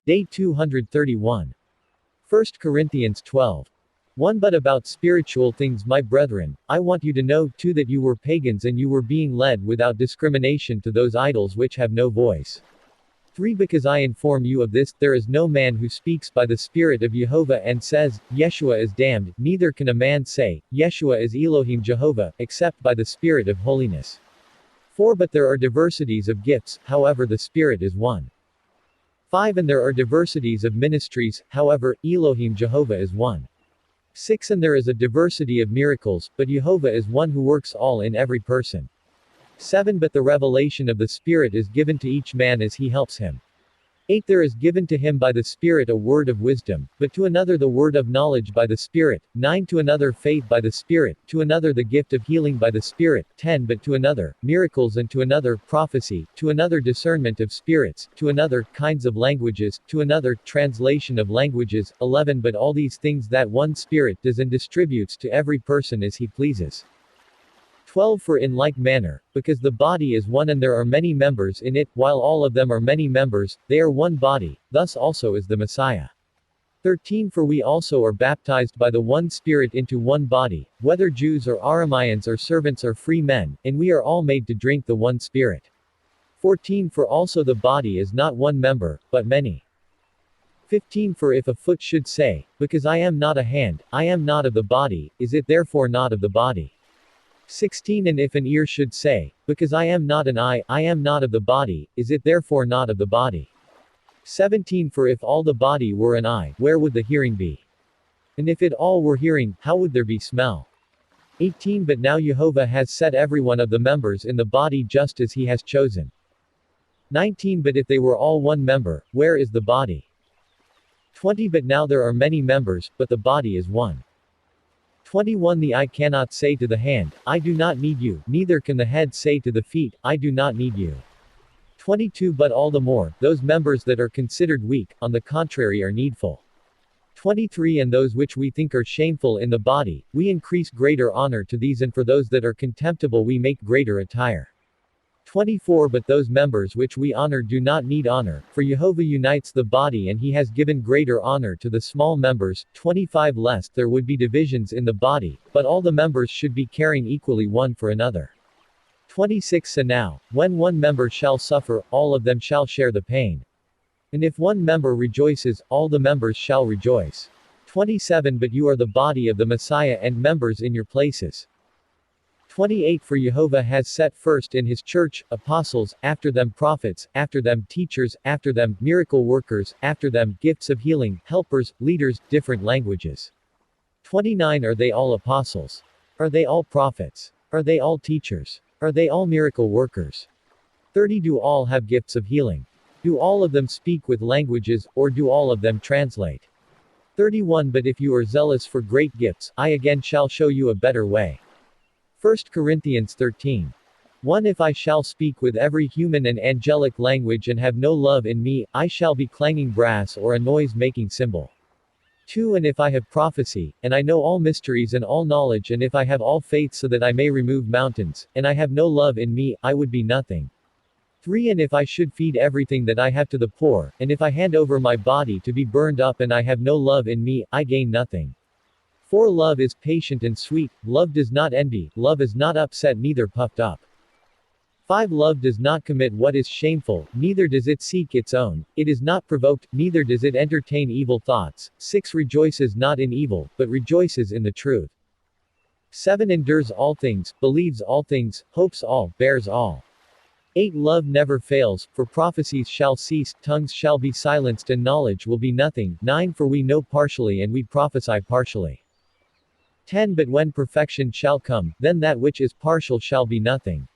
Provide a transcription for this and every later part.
Day 231. 1 Corinthians 12. 1 But about spiritual things, my brethren, I want you to know, too, that you were pagans and you were being led without discrimination to those idols which have no voice. 3 Because I inform you of this, there is no man who speaks by the Spirit of Jehovah and says, Yeshua is damned, neither can a man say, Yeshua is Elohim Jehovah, except by the Spirit of holiness. 4 But there are diversities of gifts, however the Spirit is one. 5 And there are diversities of ministries, however, Elohim Jehovah is one. 6 And there is a diversity of miracles, but Jehovah is one who works all in every person. 7 But the revelation of the Spirit is given to each man as he helps him. 8 There is given to him by the Spirit a word of wisdom, but to another the word of knowledge by the Spirit. 9 To another faith by the Spirit, to another the gift of healing by the Spirit. 10 But to another, miracles, and to another, prophecy, to another discernment of spirits, to another, kinds of languages, to another, translation of languages. 11 But all these things that one Spirit does and distributes to every person as he pleases. 12 For in like manner, because the body is one and there are many members in it, while all of them are many members, they are one body, thus also is the Messiah. 13 For we also are baptized by the one Spirit into one body, whether Jews or Arameans or servants or free men, and we are all made to drink the one Spirit. 14 For also the body is not one member, but many. 15 For if a foot should say, because I am not a hand, I am not of the body, is it therefore not of the body? 16 And if an ear should say, because I am not an eye, I am not of the body, is it therefore not of the body? 17 For if all the body were an eye, where would the hearing be? And if it all were hearing, how would there be smell? 18 But now Jehovah has set every one of the members in the body just as he has chosen. 19 But if they were all one member, where is the body? 20 But now there are many members, but the body is one. 21 The eye cannot say to the hand, I do not need you, neither can the head say to the feet, I do not need you. 22 But all the more, those members that are considered weak, on the contrary are needful. 23 And those which we think are shameful in the body, we increase greater honor to these, and for those that are contemptible we make greater attire. 24 But those members which we honor do not need honor, for Jehovah unites the body and he has given greater honor to the small members. 25 Lest there would be divisions in the body, but all the members should be caring equally one for another. 26 And now, when one member shall suffer, all of them shall share the pain. And if one member rejoices, all the members shall rejoice. 27 But you are the body of the Messiah and members in your places. 28 For Jehovah has set first in his church, apostles, after them prophets, after them teachers, after them miracle workers, after them gifts of healing, helpers, leaders, different languages. 29 Are they all apostles? Are they all prophets? Are they all teachers? Are they all miracle workers? 30 Do all have gifts of healing? Do all of them speak with languages, or do all of them translate? 31 But if you are zealous for great gifts, I again shall show you a better way. 1 Corinthians 13. 1 If I shall speak with every human and angelic language and have no love in me, I shall be clanging brass or a noise-making cymbal. 2 And if I have prophecy, and I know all mysteries and all knowledge, and if I have all faith so that I may remove mountains, and I have no love in me, I would be nothing. 3 And if I should feed everything that I have to the poor, and if I hand over my body to be burned up and I have no love in me, I gain nothing. 4 Love is patient and sweet, love does not envy, love is not upset neither puffed up. 5 Love does not commit what is shameful, neither does it seek its own, it is not provoked, neither does it entertain evil thoughts. 6 Rejoices not in evil, but rejoices in the truth. 7 Endures all things, believes all things, hopes all, bears all. 8 Love never fails, for prophecies shall cease, tongues shall be silenced and knowledge will be nothing. 9 For we know partially and we prophesy partially. 10 But when perfection shall come, then that which is partial shall be nothing.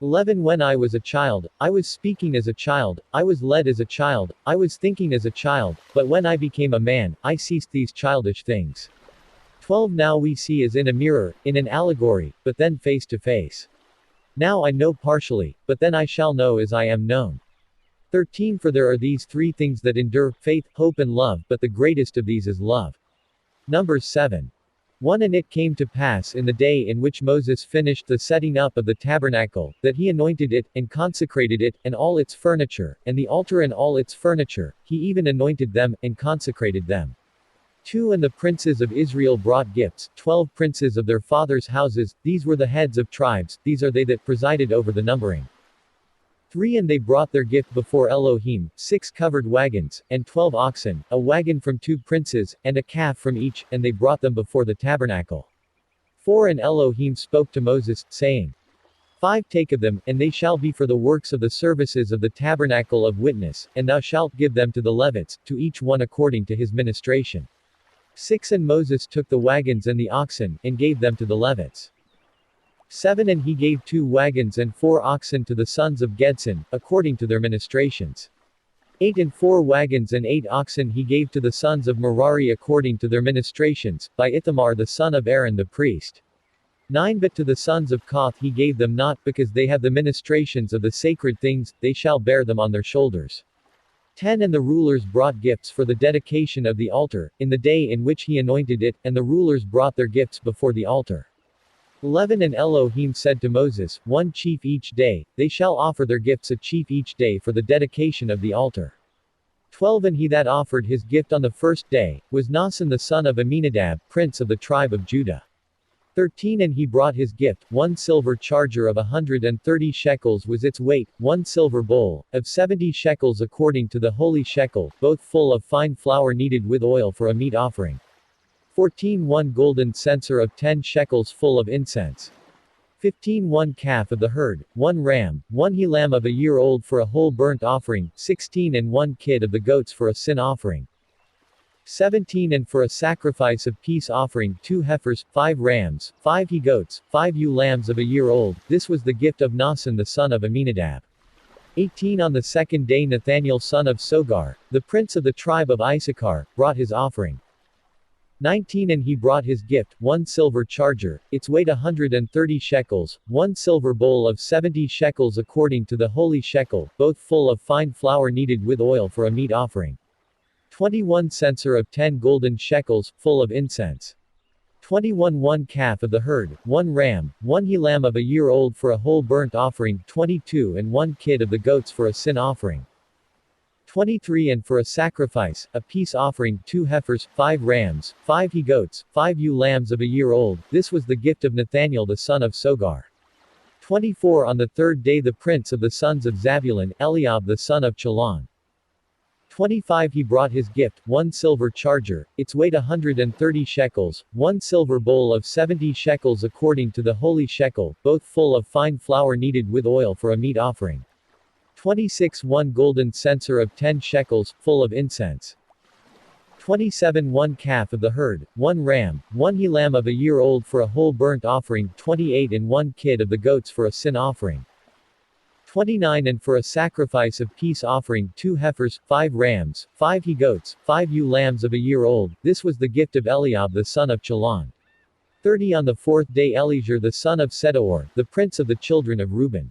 11 When I was a child, I was speaking as a child, I was led as a child, I was thinking as a child, but when I became a man, I ceased these childish things. 12 Now we see as in a mirror, in an allegory, but then face to face. Now I know partially, but then I shall know as I am known. 13 For there are these three things that endure, faith, hope and love, but the greatest of these is love. Numbers 7. 1 And it came to pass in the day in which Moses finished the setting up of the tabernacle, that he anointed it, and consecrated it, and all its furniture, and the altar and all its furniture, he even anointed them, and consecrated them. 2 And the princes of Israel brought gifts, 12 princes of their fathers' houses, these were the heads of tribes, these are they that presided over the numbering. 3 And they brought their gift before Elohim, 6 covered wagons, and 12 oxen, a wagon from 2 princes, and a calf from each, and they brought them before the tabernacle. 4 And Elohim spoke to Moses, saying, 5 Take of them, and they shall be for the works of the services of the tabernacle of witness, and thou shalt give them to the Levites, to each one according to his ministration. 6 And Moses took the wagons and the oxen, and gave them to the Levites. 7 And he gave 2 wagons and 4 oxen to the sons of Gedson, according to their ministrations. 8 And 4 wagons and 8 oxen he gave to the sons of Merari according to their ministrations, by Ithamar the son of Aaron the priest. 9 But to the sons of Koth he gave them not, because they have the ministrations of the sacred things, they shall bear them on their shoulders. 10 And the rulers brought gifts for the dedication of the altar, in the day in which he anointed it, and the rulers brought their gifts before the altar. 11 And Elohim said to Moses, 1 chief each day, they shall offer their gifts a chief each day for the dedication of the altar. 12 And he that offered his gift on the first day, was Naason the son of Amminadab, prince of the tribe of Judah. 13 And he brought his gift, 1 silver charger of 130 shekels was its weight, 1 silver bowl, of 70 shekels according to the holy shekel, both full of fine flour kneaded with oil for a meat offering. 14 1 golden censer of 10 shekels full of incense. 15 1 calf of the herd, 1 ram, 1 he-lamb of a year old for a whole burnt offering, 16 And 1 kid of the goats for a sin offering. 17 And for a sacrifice of peace offering, 2 heifers, 5 rams, 5 he-goats, 5 ewe-lambs of a year old, this was the gift of Naason the son of Amminadab. 18 On the second day Nathaniel son of Sogar, the prince of the tribe of Issachar, brought his offering. 19 And he brought his gift, 1 silver charger, its weight 130 shekels, 1 silver bowl of 70 shekels according to the holy shekel, both full of fine flour kneaded with oil for a meat offering. 21 censer of 10 golden shekels, full of incense. 21 1 calf of the herd, 1 ram, 1 he-lamb of a year old for a whole burnt offering, 22 And 1 kid of the goats for a sin offering. 23 And for a sacrifice, a peace offering, 2 heifers, 5 rams, 5 he-goats, 5 ewe-lambs of a year old, this was the gift of Nathaniel the son of Sogar. 24 On the third day the prince of the sons of Zabulon, Eliab the son of Chalon. 25 He brought his gift, 1 silver charger, its weight 130 shekels, 1 silver bowl of 70 shekels according to the holy shekel, both full of fine flour kneaded with oil for a meat offering. 26 1 golden censer of 10 shekels, full of incense. 27 1 calf of the herd, 1 ram, 1 he-lamb of a year old for a whole burnt offering, 28 And 1 kid of the goats for a sin offering. 29 And for a sacrifice of peace offering, 2 heifers, 5 rams, 5 he-goats, 5 ewe-lambs of a year old, this was the gift of Eliab the son of Chalon. 30 On the fourth day Eliezer the son of Sedaor, the prince of the children of Reuben.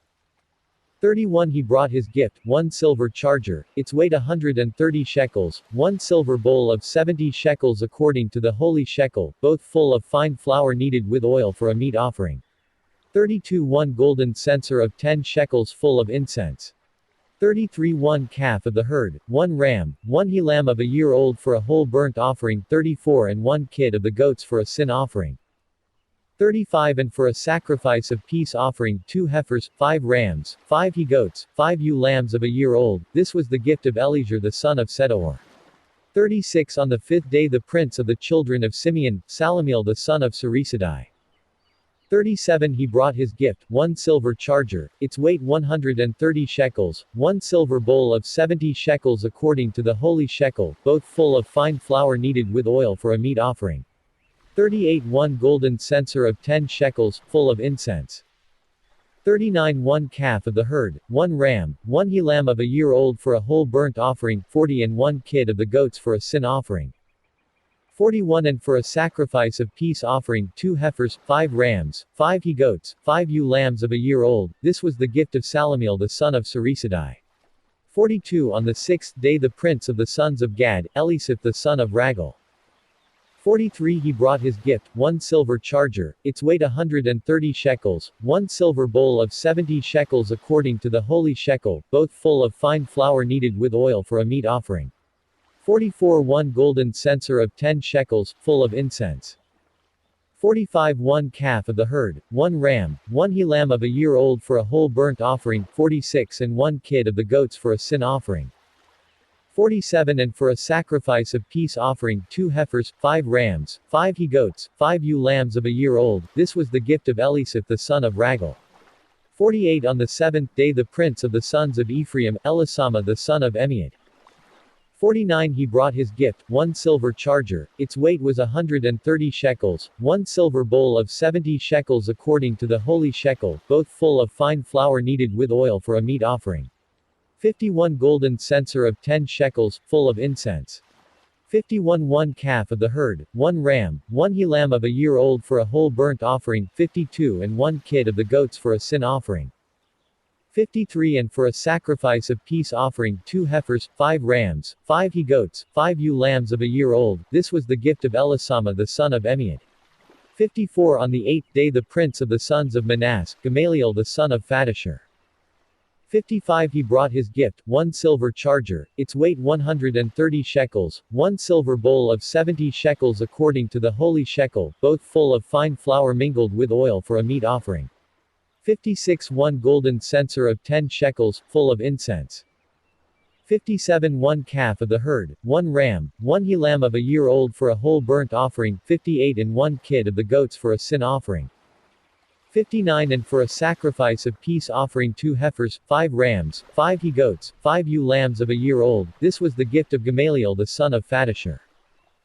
31 He brought his gift, 1 silver charger, its weight 130 shekels, 1 silver bowl of 70 shekels according to the holy shekel, both full of fine flour kneaded with oil for a meat offering. 32 1 golden censer of 10 shekels full of incense. 33 1 calf of the herd, 1 ram, 1 he-lamb of a year old for a whole burnt offering, 34 And 1 kid of the goats for a sin offering. 35 And for a sacrifice of peace offering, 2 heifers, 5 rams, 5 he-goats, 5 ewe-lambs of a year old, this was the gift of Eliezer the son of Sedaor. 36 On the fifth day the prince of the children of Simeon, Salamiel the son of Surisadai. 37 He brought his gift, 1 silver charger, its weight 130 shekels, 1 silver bowl of 70 shekels according to the holy shekel, both full of fine flour kneaded with oil for a meat offering. 38 1 golden censer of 10 shekels, full of incense. 39 1 calf of the herd, 1 ram, 1 he-lamb of a year old for a whole burnt offering, 40 And 1 kid of the goats for a sin offering. 41 And for a sacrifice of peace offering, 2 heifers, 5 rams, 5 he-goats, 5 ewe-lambs of a year old, this was the gift of Salamiel the son of Surisadai. 42 On the sixth day the prince of the sons of Gad, Elisaph the son of Ragal. 43 He brought his gift, 1 silver charger, its weight 130 shekels, 1 silver bowl of 70 shekels according to the holy shekel, both full of fine flour kneaded with oil for a meat offering. 44 1 golden censer of 10 shekels, full of incense. 45 1 calf of the herd, 1 ram, 1 he lamb of a year old for a whole burnt offering, 46 and 1 kid of the goats for a sin offering. 47 and for a sacrifice of peace offering, 2 heifers, 5 rams, 5 he goats, 5 ewe lambs of a year old, this was the gift of Elisaph the son of Raguel. 48 On the 7th day the prince of the sons of Ephraim, Elisama the son of Amiad. 49 He brought his gift, 1 silver charger, its weight was 130 shekels, 1 silver bowl of 70 shekels according to the holy shekel, both full of fine flour kneaded with oil for a meat offering. 51 Golden censer of 10 shekels, full of incense. 51 1 calf of the herd, 1 ram, 1 he lamb of a year old for a whole burnt offering, 52 and 1 kid of the goats for a sin offering. 53 And for a sacrifice of peace offering, 2 heifers, 5 rams, 5 he goats, 5 ewe lambs of a year old, this was the gift of Elisama the son of Amiad. 54 On the 8th day the prince of the sons of Manasseh, Gamaliel the son of Fadashur. 55 He brought his gift, 1 silver charger, its weight 130 shekels, 1 silver bowl of 70 shekels according to the holy shekel, both full of fine flour mingled with oil for a meat offering. 56 1 golden censer of 10 shekels, full of incense. 57 1 calf of the herd, 1 ram, 1 he lamb of a year old for a whole burnt offering, 58 and 1 kid of the goats for a sin offering. 59 And for a sacrifice of peace offering, 2 heifers, 5 rams, 5 he goats, 5 ewe lambs of a year old, this was the gift of Gamaliel the son of Fadashur.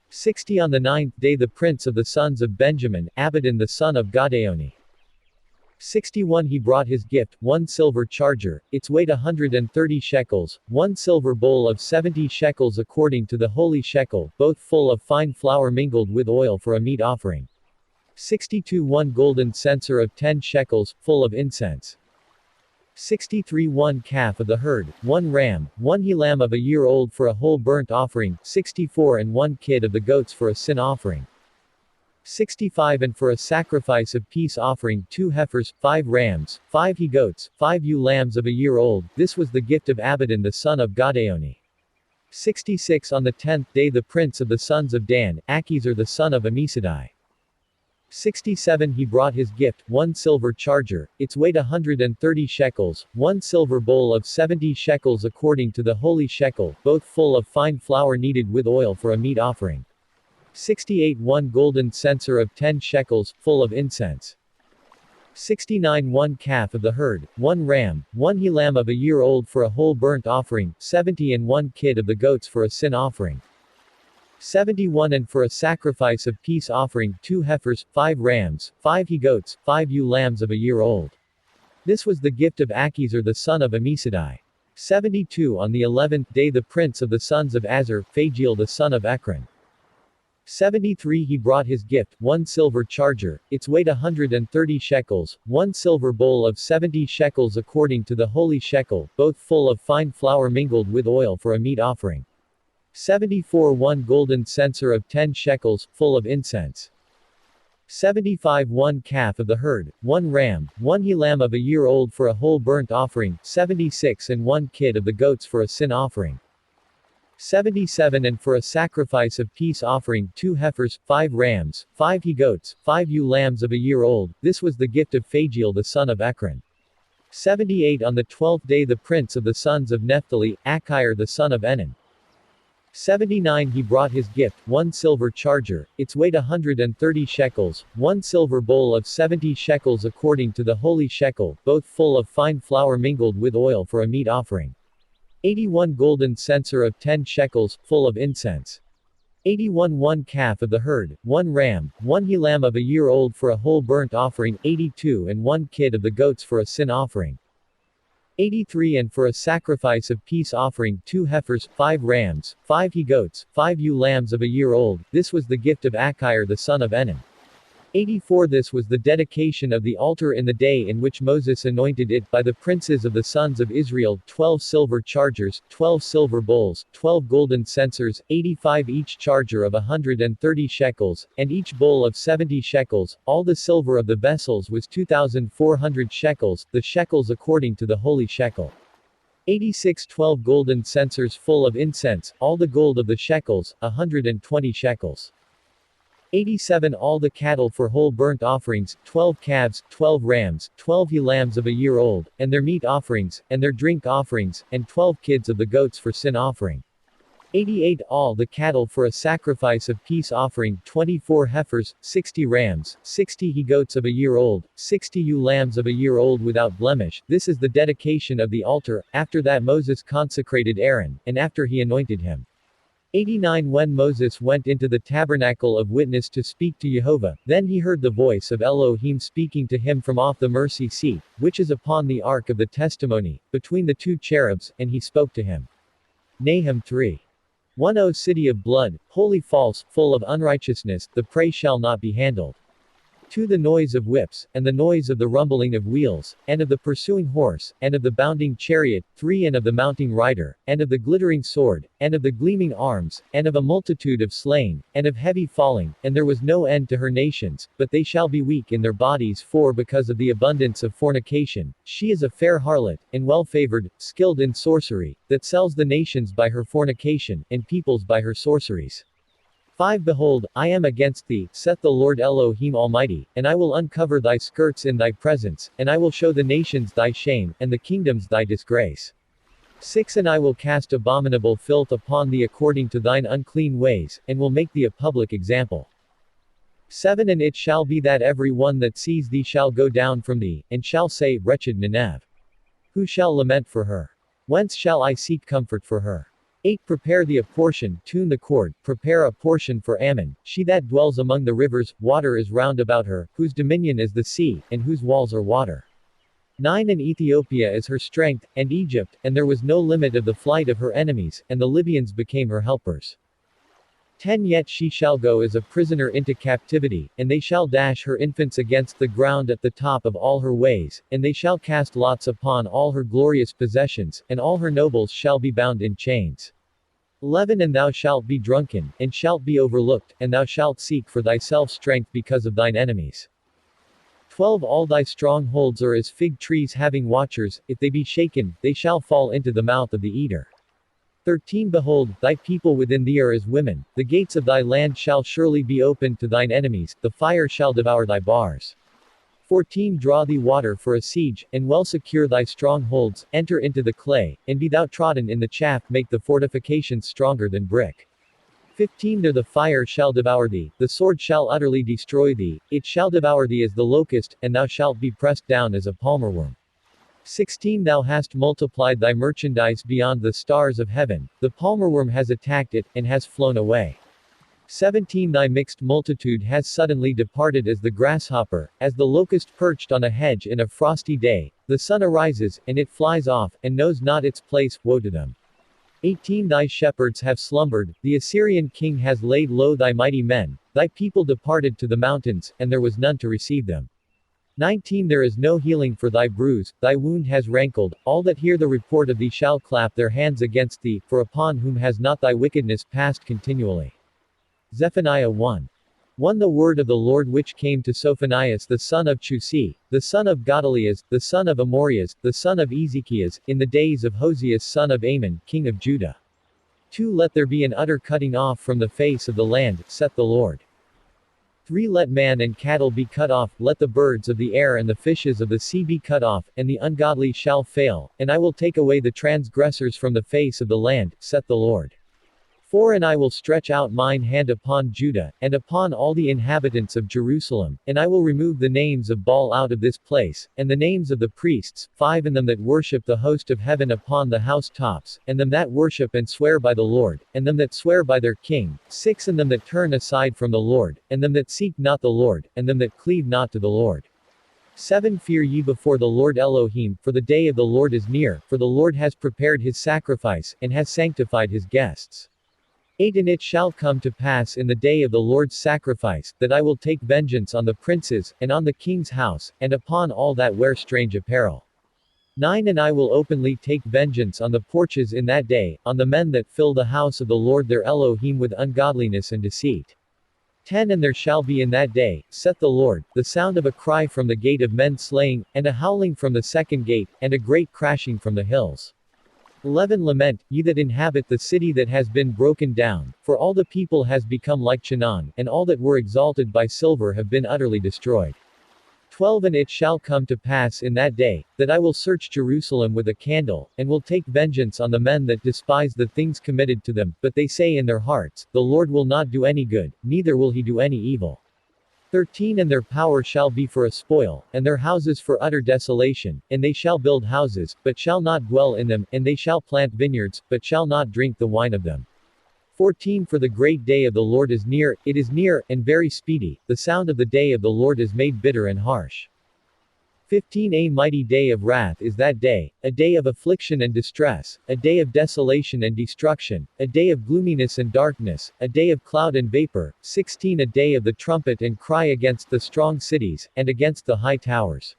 60 On the 9th day the prince of the sons of Benjamin, Abidan the son of Gadaoni. 61 He brought his gift, 1 silver charger, its weight 130 shekels, 1 silver bowl of 70 shekels according to the holy shekel, both full of fine flour mingled with oil for a meat offering. 62 1 golden censer of 10 shekels, full of incense. 63 1 calf of the herd, 1 ram, 1 he lamb of a year old for a whole burnt offering, 64 and 1 kid of the goats for a sin offering. 65 And for a sacrifice of peace offering, 2 heifers, 5 rams, 5 he goats, 5 ewe lambs of a year old, this was the gift of Abidan the son of Gadaoni. 66 On the 10th day the prince of the sons of Dan, Achizar the son of Amisadai. 67 He brought his gift, 1 silver charger, its weight 130 shekels, 1 silver bowl of 70 shekels according to the holy shekel, both full of fine flour kneaded with oil for a meat offering. 68 1 golden censer of 10 shekels, full of incense. 69 1 calf of the herd, 1 ram, 1 he lamb of a year old for a whole burnt offering, 70 and 1 kid of the goats for a sin offering. 71 And for a sacrifice of peace offering, 2 heifers, 5 rams, 5 he goats, 5 ewe lambs of a year old. This was the gift of Achizar the son of Amisadai. 72 On the 11th day the prince of the sons of Azar, Phagiel the son of Ekron. 73 He brought his gift, 1 silver charger, its weight 130 shekels, 1 silver bowl of 70 shekels according to the holy shekel, both full of fine flour mingled with oil for a meat offering. 74 1 golden censer of 10 shekels, full of incense. 75 1 calf of the herd, 1 ram, 1 he lamb of a year old for a whole burnt offering, 76 and 1 kid of the goats for a sin offering. 77 And for a sacrifice of peace offering, 2 heifers, 5 rams, 5 he goats, 5 ewe lambs of a year old, this was the gift of Phagiel the son of Ekron. 78 On the 12th day the prince of the sons of Naphtali, Achir the son of Enan. 79 He brought his gift, 1 silver charger, its weight 130 shekels, 1 silver bowl of 70 shekels according to the holy shekel, both full of fine flour mingled with oil for a meat offering. 81 Golden censer of 10 shekels, full of incense. 81 1 calf of the herd, 1 ram, 1 he lamb of a year old for a whole burnt offering, 82 and 1 kid of the goats for a sin offering. 83 And for a sacrifice of peace offering, 2 heifers, 5 rams, 5 he goats, 5 ewe lambs of a year old, this was the gift of Achir the son of Enan. 84 This was the dedication of the altar in the day in which Moses anointed it by the princes of the sons of Israel, 12 silver chargers, 12 silver bowls, 12 golden censers, 85 each charger of 130 shekels, and each bowl of 70 shekels. All the silver of the vessels was 2,400 shekels, the shekels according to the holy shekel. 86 12 golden censers full of incense, all the gold of the shekels, 120 shekels. 87 All the cattle for whole burnt offerings, 12 calves, 12 rams, 12 he lambs of a year old, and their meat offerings, and their drink offerings, and 12 kids of the goats for sin offering. 88 All the cattle for a sacrifice of peace offering, 24 heifers, 60 rams, 60 he goats of a year old, 60 ewe lambs of a year old without blemish. This is the dedication of the altar. After that Moses consecrated Aaron, and after he anointed him. 89 When Moses went into the tabernacle of witness to speak to Jehovah, then he heard the voice of Elohim speaking to him from off the mercy seat, which is upon the ark of the testimony, between the two cherubs, and he spoke to him. Nahum 3. 1 O city of blood, wholly false, full of unrighteousness, the prey shall not be handled. 2 The noise of whips, and the noise of the rumbling of wheels, and of the pursuing horse, and of the bounding chariot. 3 And of the mounting rider, and of the glittering sword, and of the gleaming arms, and of a multitude of slain, and of heavy falling, and there was no end to her nations, but they shall be weak in their bodies, for because of the abundance of fornication. She is a fair harlot, and well favored, skilled in sorcery, that sells the nations by her fornication, and peoples by her sorceries. 5 Behold, I am against thee, saith the Lord Elohim Almighty, and I will uncover thy skirts in thy presence, and I will show the nations thy shame, and the kingdoms thy disgrace. 6 And I will cast abominable filth upon thee according to thine unclean ways, and will make thee a public example. 7 And it shall be that every one that sees thee shall go down from thee, and shall say, Wretched Nineveh! Who shall lament for her? Whence shall I seek comfort for her? 8 Prepare thee a portion, tune the cord, prepare a portion for Ammon, she that dwells among the rivers, water is round about her, whose dominion is the sea, and whose walls are water. 9 And Ethiopia is her strength, and Egypt, and there was no limit of the flight of her enemies, and the Libyans became her helpers. 10 Yet she shall go as a prisoner into captivity, and they shall dash her infants against the ground at the top of all her ways, and they shall cast lots upon all her glorious possessions, and all her nobles shall be bound in chains. 11 And thou shalt be drunken, and shalt be overlooked, and thou shalt seek for thyself strength because of thine enemies. 12 All thy strongholds are as fig trees having watchers, if they be shaken, they shall fall into the mouth of the eater. 13 Behold, thy people within thee are as women, the gates of thy land shall surely be opened to thine enemies, the fire shall devour thy bars. 14 Draw thee water for a siege, and well secure thy strongholds, enter into the clay, and be thou trodden in the chaff, make the fortifications stronger than brick. 15 There the fire shall devour thee, the sword shall utterly destroy thee, it shall devour thee as the locust, and thou shalt be pressed down as a palmerworm. 16 Thou hast multiplied thy merchandise beyond the stars of heaven, the palmerworm has attacked it, and has flown away. 17 Thy mixed multitude has suddenly departed as the grasshopper, as the locust perched on a hedge in a frosty day, the sun arises, and it flies off, and knows not its place, woe to them. 18 Thy shepherds have slumbered, the Assyrian king has laid low thy mighty men, thy people departed to the mountains, and there was none to receive them. 19 There is no healing for thy bruise, thy wound has rankled, all that hear the report of thee shall clap their hands against thee, for upon whom has not thy wickedness passed continually. Zephaniah 1. 1 The word of the Lord which came to Sophonias the son of Chusi, the son of Godalias, the son of Amorias, the son of Ezekias, in the days of Hoseas son of Amon, king of Judah. 2 Let there be an utter cutting off from the face of the land, saith the Lord. 3 Let man and cattle be cut off, let the birds of the air and the fishes of the sea be cut off, and the ungodly shall fail, and I will take away the transgressors from the face of the land, saith the Lord. 4 And I will stretch out mine hand upon Judah, and upon all the inhabitants of Jerusalem, and I will remove the names of Baal out of this place, and the names of the priests. 5 And them that worship the host of heaven upon the housetops, and them that worship and swear by the Lord, and them that swear by their king. 6 And them that turn aside from the Lord, and them that seek not the Lord, and them that cleave not to the Lord. 7 Fear ye before the Lord Elohim, for the day of the Lord is near, for the Lord has prepared his sacrifice, and has sanctified his guests. 8 And it shall come to pass in the day of the Lord's sacrifice, that I will take vengeance on the princes, and on the king's house, and upon all that wear strange apparel. 9 And I will openly take vengeance on the porches in that day, on the men that fill the house of the Lord their Elohim with ungodliness and deceit. 10 And there shall be in that day, saith the Lord, the sound of a cry from the gate of men slaying, and a howling from the second gate, and a great crashing from the hills. 11 Lament, ye that inhabit the city that has been broken down, for all the people has become like Chanaan, and all that were exalted by silver have been utterly destroyed. 12 And it shall come to pass in that day, that I will search Jerusalem with a candle, and will take vengeance on the men that despise the things committed to them, but they say in their hearts, the Lord will not do any good, neither will he do any evil. 13 And their power shall be for a spoil, and their houses for utter desolation, and they shall build houses, but shall not dwell in them, and they shall plant vineyards, but shall not drink the wine of them. 14 For the great day of the Lord is near, it is near, and very speedy, the sound of the day of the Lord is made bitter and harsh. 15 A mighty day of wrath is that day, a day of affliction and distress, a day of desolation and destruction, a day of gloominess and darkness, a day of cloud and vapor. 16 A day of the trumpet and cry against the strong cities, and against the high towers.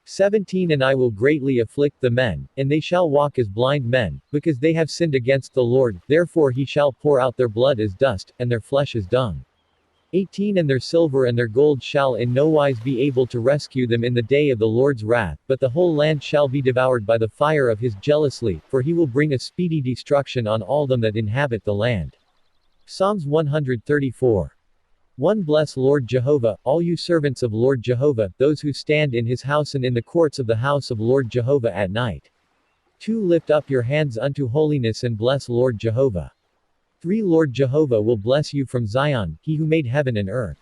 17 And I will greatly afflict the men, and they shall walk as blind men, because they have sinned against the Lord, therefore he shall pour out their blood as dust, and their flesh as dung. 18 And their silver and their gold shall in no wise be able to rescue them in the day of the Lord's wrath, but the whole land shall be devoured by the fire of his jealousy, for he will bring a speedy destruction on all them that inhabit the land. Psalms 134. 1 Bless Lord Jehovah, all you servants of Lord Jehovah, those who stand in his house and in the courts of the house of Lord Jehovah at night. 2 Lift up your hands unto holiness and bless Lord Jehovah. 3 Lord Jehovah will bless you from Zion, he who made heaven and earth.